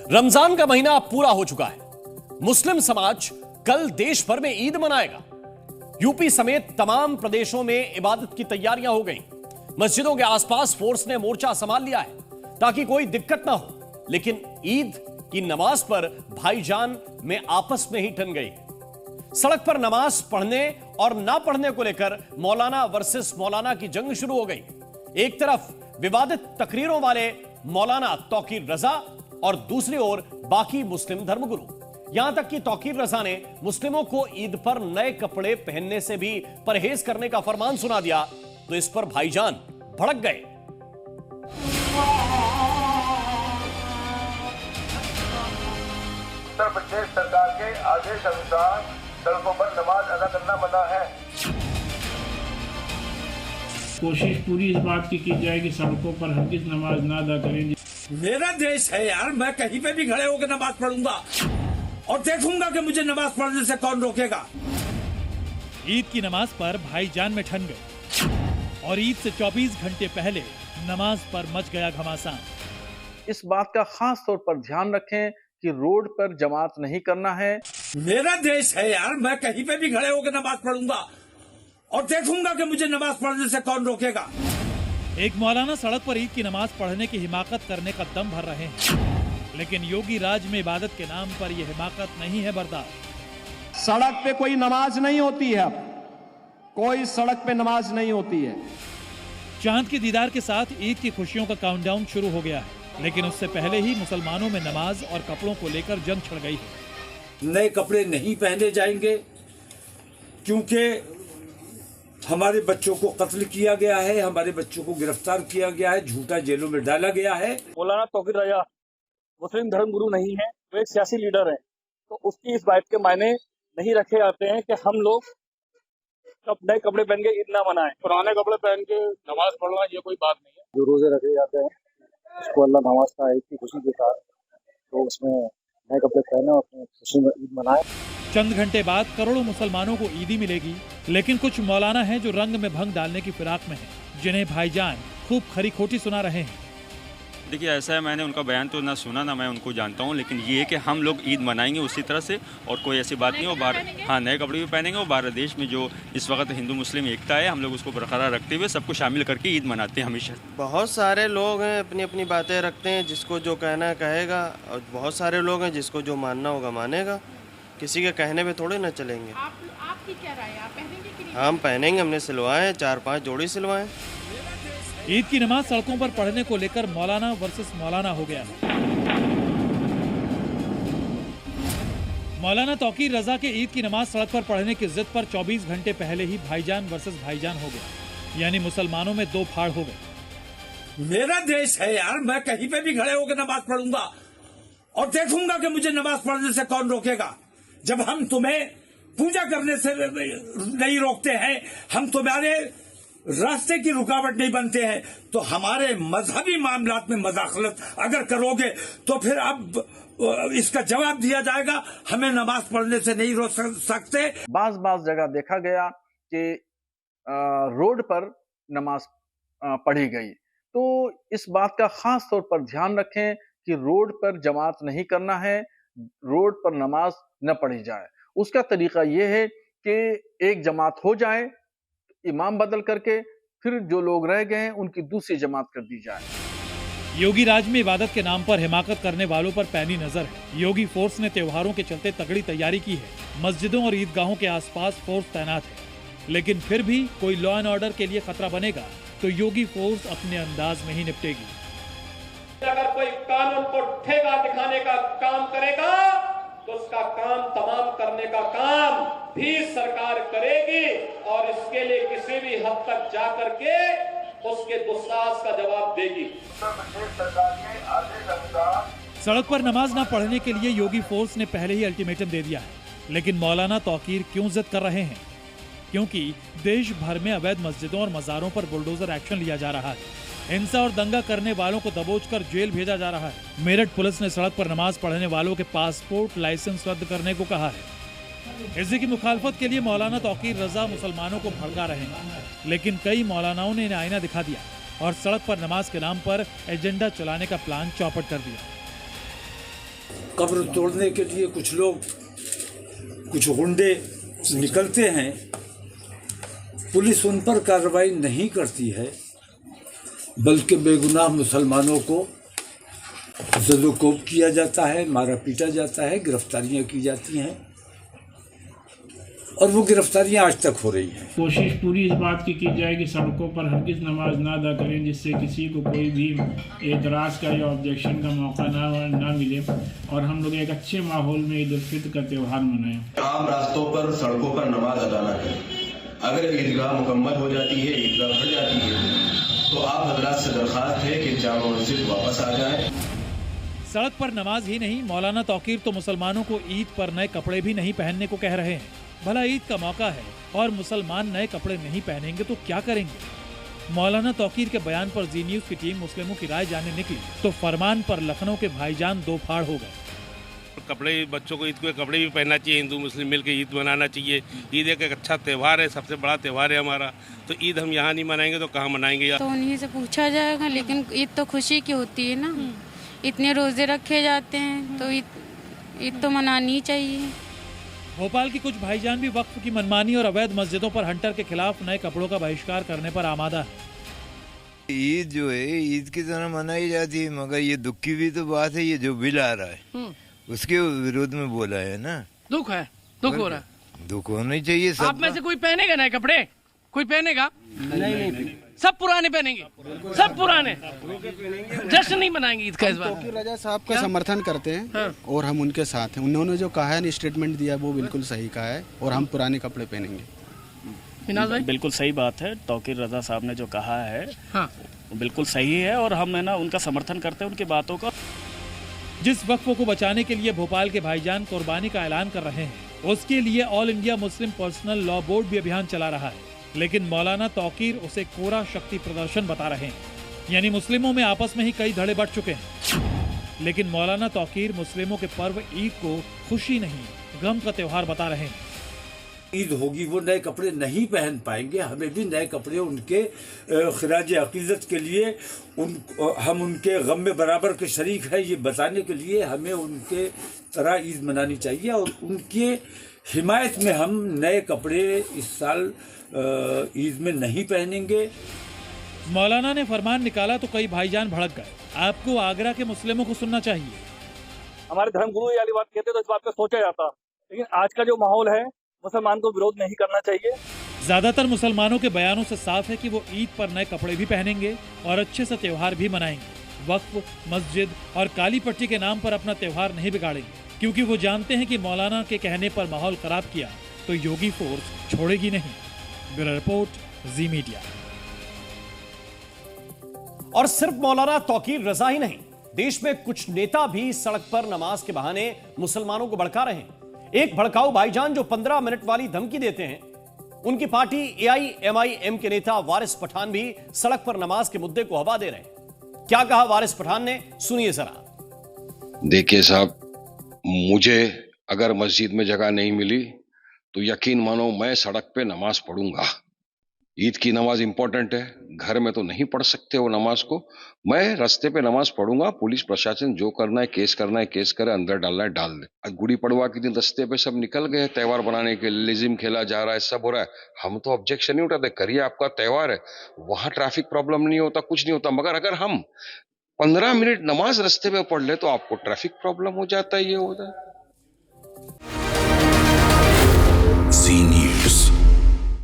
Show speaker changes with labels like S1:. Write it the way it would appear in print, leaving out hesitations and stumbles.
S1: रमजान का महीना अब पूरा हो चुका है। मुस्लिम समाज कल देश भर में ईद मनाएगा। यूपी समेत तमाम प्रदेशों में इबादत की तैयारियां हो गई। मस्जिदों के आसपास फोर्स ने मोर्चा संभाल लिया है ताकि कोई दिक्कत ना हो। लेकिन ईद की नमाज पर भाईजान में आपस में ही ठन गई। सड़क पर नमाज पढ़ने और ना पढ़ने को लेकर मौलाना वर्सेस मौलाना की जंग शुरू हो गई। एक तरफ विवादित तकरीरों वाले मौलाना तौकीर रजा और दूसरी ओर बाकी मुस्लिम धर्मगुरु। यहां तक कि तौकीर रजा ने मुस्लिमों को ईद पर नए कपड़े पहनने से भी परहेज करने का फरमान सुना दिया, तो इस पर भाईजान भड़क गए।
S2: उत्तर प्रदेश सरकार के आदेश अनुसार सड़कों पर नमाज अदा करना मना है।
S3: कोशिश पूरी इस बात की जाए कि सड़कों पर हरगिज़ नमाज ना अदा करें।
S4: मेरा देश है यार, मैं कहीं पे भी खड़े होकर नमाज पढ़ूंगा और देखूंगा कि मुझे नमाज पढ़ने से कौन रोकेगा।
S5: ईद की नमाज पर भाईजान में ठन गए और ईद से 24 घंटे पहले नमाज पर मच गया घमासान।
S6: इस बात का खास तौर पर ध्यान रखें कि रोड पर जमात नहीं करना है।
S4: मेरा देश है यार, मैं कहीं पे भी खड़े होकर नमाज पढ़ूंगा और देखूंगा कि मुझे नमाज पढ़ने से कौन रोकेगा।
S5: एक मौलाना सड़क पर ईद की नमाज पढ़ने की हिमाकत करने का दम भर रहे हैं, लेकिन योगी राज में इबादत के नाम पर यह हिमाकत नहीं है बर्दाश्त।
S7: सड़क पे कोई नमाज नहीं होती है, कोई सड़क पे नमाज नहीं होती है।
S5: चांद के दीदार के साथ ईद की खुशियों का काउंटडाउन शुरू हो गया है, लेकिन उससे पहले ही मुसलमानों में नमाज और कपड़ों को लेकर जंग छिड़ गई है।
S4: नए कपड़े नहीं पहने जाएंगे क्योंकि हमारे बच्चों को कत्ल किया गया है, हमारे बच्चों को गिरफ्तार किया गया है, झूठा जेलों में डाला गया है।
S8: मौलाना तौकीर रजा मुस्लिम धर्मगुरु नहीं है, वो एक सियासी लीडर है, तो उसकी इस बात के मायने नहीं रखे जाते हैं कि हम लोग नए कपड़े पहन के ईद ना मनाएं। पुराने कपड़े पहन के नमाज पढ़ना ये कोई बात नहीं है। जो रोजे रखे जाते हैं उसको अल्लाह नमाज का ईद की खुशी देता है, तो उसमें नए कपड़े पहने और अपनी खुशी में ईद मनाएं।
S5: चंद घंटे बाद करोड़ों मुसलमानों को ईदी मिलेगी, लेकिन कुछ मौलाना हैं जो रंग में भंग डालने की फिराक में हैं, जिन्हें भाईजान खूब खरी खोटी सुना रहे हैं।
S9: देखिए ऐसा है, मैंने उनका बयान तो ना सुना ना मैं उनको जानता हूं, लेकिन ये है कि हम लोग ईद मनाएंगे उसी तरह से और कोई ऐसी बात नहीं हो। हाँ, नए कपड़े भी पहनेंगे और भारत देश में जो इस वक्त हिंदू मुस्लिम एकता है, हम लोग उसको बरकरार रखते हुए सबको शामिल करके ईद मनाते हैं हमेशा।
S10: बहुत सारे लोग हैं अपनी अपनी बातें रखते हैं, जिसको जो कहना है कहेगा, और बहुत सारे लोग हैं जिसको जो मानना होगा मानेगा। किसी के कहने पे थोड़े ना चलेंगे।
S11: आपकी क्या राय है, आप पहनेंगे कि नहीं?
S10: हम पहनेंगे, हमने सिलवाए 4-5 जोड़ी सिलवाए।
S5: ईद की नमाज सड़कों पर पढ़ने को लेकर मौलाना वर्सेस मौलाना हो गया है। मौलाना तौकीर रजा के ईद की नमाज सड़क पर पढ़ने की जिद पर 24 घंटे पहले ही भाईजान वर्सेस भाईजान हो गया, यानी मुसलमानों में दो फाड़ हो गए।
S4: मेरा देश है यार, मैं कहीं पे भी खड़े होकर नमाज पढ़ूंगा और देखूंगा कि मुझे नमाज पढ़ने से कौन रोकेगा। जब हम तुम्हें पूजा करने से नहीं रोकते हैं, हम तुम्हारे रास्ते की रुकावट नहीं बनते हैं, तो हमारे मजहबी मामलात में मदाखलत अगर करोगे तो फिर अब इसका जवाब दिया जाएगा। हमें नमाज पढ़ने से नहीं रोक सकते।
S6: बाज जगह देखा गया कि रोड पर नमाज पढ़ी गई, तो इस बात का खास तौर पर ध्यान रखें कि रोड पर जमात नहीं करना है, रोड पर नमाज न पढ़ी जाए। उसका तरीका यह है कि एक जमात हो जाए, इमाम बदल करके फिर जो लोग रह गए हैं उनकी दूसरी जमात कर दी जाए।
S5: योगी राज में इबादत के नाम पर हिमाकत करने वालों पर पैनी नजर है। योगी फोर्स ने त्योहारों के चलते तगड़ी तैयारी की है। मस्जिदों और ईदगाहों के आसपास फोर्स तैनात है, लेकिन फिर भी कोई लॉ एंड ऑर्डर के लिए खतरा बनेगा तो योगी फोर्स अपने अंदाज में ही निपटेगी।
S8: अगर कोई कानून को ठेका दिखाने का काम करेगा तो उसका काम तमाम करने का काम भी सरकार करेगी और इसके लिए किसी भी हद तक जाकर के उसके दुस्साहस का जवाब देगी।
S2: उत्तर प्रदेश सरकार के आदेश अनुसार
S5: सड़क पर नमाज न पढ़ने के लिए योगी फोर्स ने पहले ही अल्टीमेटम दे दिया है, लेकिन मौलाना तौकीर क्यों जिद कर रहे हैं? क्योंकि देश भर में अवैध मस्जिदों और मज़ारों पर बुलडोजर एक्शन लिया जा रहा है। हिंसा और दंगा करने वालों को दबोचकर जेल भेजा जा रहा है। मेरठ पुलिस ने सड़क पर नमाज पढ़ने वालों के पासपोर्ट लाइसेंस रद्द करने को कहा है। इसी की मुखालफत के लिए मौलाना तौकीर रजा मुसलमानों को भड़का रहे हैं, लेकिन कई मौलानाओं ने इन्हें आईना दिखा दिया और सड़क पर नमाज के नाम पर एजेंडा चलाने का प्लान चौपट कर दिया।
S4: कब्र तोड़ने के लिए कुछ लोग, कुछ गुंडे निकलते हैं, पुलिस उन पर कार्रवाई नहीं करती है, बल्कि बेगुनाह मुसलमानों को ज़द-ओ-कोब किया जाता है, मारा पीटा जाता है, गिरफ्तारियां की जाती हैं, और वो गिरफ्तारियां आज तक हो रही हैं।
S3: कोशिश पूरी इस बात की जाए कि सड़कों पर हरगिज़ नमाज ना अदा करें, जिससे किसी को कोई भी एतराज़ का या ऑब्जेक्शन का मौका ना मिले, और हम लोग एक अच्छे माहौल में ईद उल फित्र का त्यौहार मनाएं।
S12: आम रास्तों पर, सड़कों पर नमाज अदा ना करें। अगर ईदगाह मुकम्मल हो जाती है, ईदगाह भर जाती है, तो आप हजरात से दरख्वास्त है कि जामा मस्जिद वापस आ जाएं।
S5: सड़क पर नमाज ही नहीं, मौलाना तौकीर तो मुसलमानों को ईद पर नए कपड़े भी नहीं पहनने को कह रहे हैं। भला ईद का मौका है और मुसलमान नए कपड़े नहीं पहनेंगे तो क्या करेंगे? मौलाना तौकीर के बयान पर जी न्यूज की टीम मुस्लिमों की राय जानने निकली तो फरमान पर लखनऊ के भाईजान दो फाड़ हो गए।
S13: कपड़े, बच्चों को ईद के कपड़े भी पहनना चाहिए, हिंदू मुस्लिम मिलकर ईद मनाना चाहिए। ईद एक अच्छा त्यौहार है, सबसे बड़ा त्यौहार है हमारा, तो ईद हम यहाँ नहीं मनाएंगे तो कहाँ मनाएंगे यार?
S14: तो उन्हीं से पूछा जाएगा, लेकिन ईद तो खुशी की होती है ना, इतने रोजे रखे जाते हैं तो ईद तो मनानी ही चाहिए।
S5: भोपाल की कुछ भाईजान भी वक्फ की मनमानी और अवैध मस्जिदों पर हंटर के खिलाफ नए कपड़ों का बहिष्कार करने पर आमादा है।
S15: ईद जो है ईद की तरह मनाई जाती है, मगर ये दुख की भी तो बात है, ये जो बिल आ रहा है उसके विरोध में बोला है ना।
S16: दुख है, दुख हो रहा है,
S15: दुख होना ही चाहिए। सब
S16: आप में से कोई पहनेगा नए कपड़े? कोई पहनेगा? नहीं, सब पुराने पहनेंगे, सब पुराने। जश्न नहीं मनाएंगे ईद का इस बार।
S17: तौकीर रजा साहब का समर्थन करते हैं और हम उनके साथ हैं। उन्होंने जो कहा है, स्टेटमेंट दिया, वो बिल्कुल सही कहा है और हम पुराने कपड़े पहनेंगे।
S18: बिल्कुल सही बात है, तौकीर रजा साहब ने जो कहा है वो बिल्कुल सही है और हम है ना उनका समर्थन करते हैं, उनकी बातों का।
S5: जिस वक्फ को बचाने के लिए भोपाल के भाईजान कुर्बानी का ऐलान कर रहे हैं, उसके लिए all India Muslim personal law board भी अभियान चला रहा है, लेकिन मौलाना तौकीर उसे कोरा शक्ति प्रदर्शन बता रहे हैं। यानी मुस्लिमों में आपस में ही कई धड़े बढ़ चुके हैं, लेकिन मौलाना तौकीर मुस्लिमों के पर्व ईद को खुशी नहीं गम का त्योहार बता रहे हैं।
S4: ईद होगी, वो नए कपड़े नहीं पहन पाएंगे, हमें भी नए कपड़े उनके खिराज अकीदत के लिए हम उनके गम में बराबर के शरीक हैं, ये बताने के लिए हमें उनके तरह ईद मनानी चाहिए और उनके हिमायत में हम नए कपड़े इस साल ईद में नहीं पहनेंगे।
S5: मौलाना ने फरमान निकाला तो कई भाईजान भड़क गए। आपको आगरा के मुस्लिमों को सुनना चाहिए।
S8: हमारे धर्मगुरु ये वाली बात कहते तो इस बात पे सोचा जाता, लेकिन आज का जो माहौल है मुसलमान को विरोध नहीं करना चाहिए।
S5: ज्यादातर मुसलमानों के बयानों से साफ है कि वो ईद पर नए कपड़े भी पहनेंगे और अच्छे से त्योहार भी मनाएंगे। वक्फ, मस्जिद और काली पट्टी के नाम पर अपना त्योहार नहीं बिगाड़ेंगे, क्योंकि वो जानते हैं कि मौलाना के कहने पर माहौल खराब किया तो योगी फोर्स छोड़ेगी नहीं। ब्यूरो रिपोर्ट, जी मीडिया।
S1: और सिर्फ मौलाना तौकीर रजा ही नहीं, देश में कुछ नेता भी सड़क पर नमाज के बहाने मुसलमानों को भड़का रहे हैं। एक भड़काऊ भाईजान जो 15 मिनट वाली धमकी देते हैं, उनकी पार्टी AIMIM के नेता वारिस पठान भी सड़क पर नमाज के मुद्दे को हवा दे रहे हैं। क्या कहा वारिस पठान ने, सुनिए जरा।
S19: देखिए साहब, मुझे अगर मस्जिद में जगह नहीं मिली तो यकीन मानो मैं सड़क पे नमाज पढ़ूंगा। ईद की नमाज इंपॉर्टेंट है, घर में तो नहीं पढ़ सकते वो नमाज को, मैं रास्ते पे नमाज पढ़ूंगा। पुलिस प्रशासन जो करना है, केस करना है केस करे, अंदर डालना है डाल दे। गुड़ी पड़वा के दिन रास्ते पे सब निकल गए त्यौहार बनाने के लिए, लेजिम खेला जा रहा है, सब हो रहा है, हम तो ऑब्जेक्शन नहीं उठाते, करिए आपका त्यौहार है, वहां ट्रैफिक प्रॉब्लम नहीं होता, कुछ नहीं होता। मगर अगर हम 15 मिनट नमाज रास्ते पे पढ़ ले तो आपको ट्रैफिक प्रॉब्लम हो जाता है, ये होता है।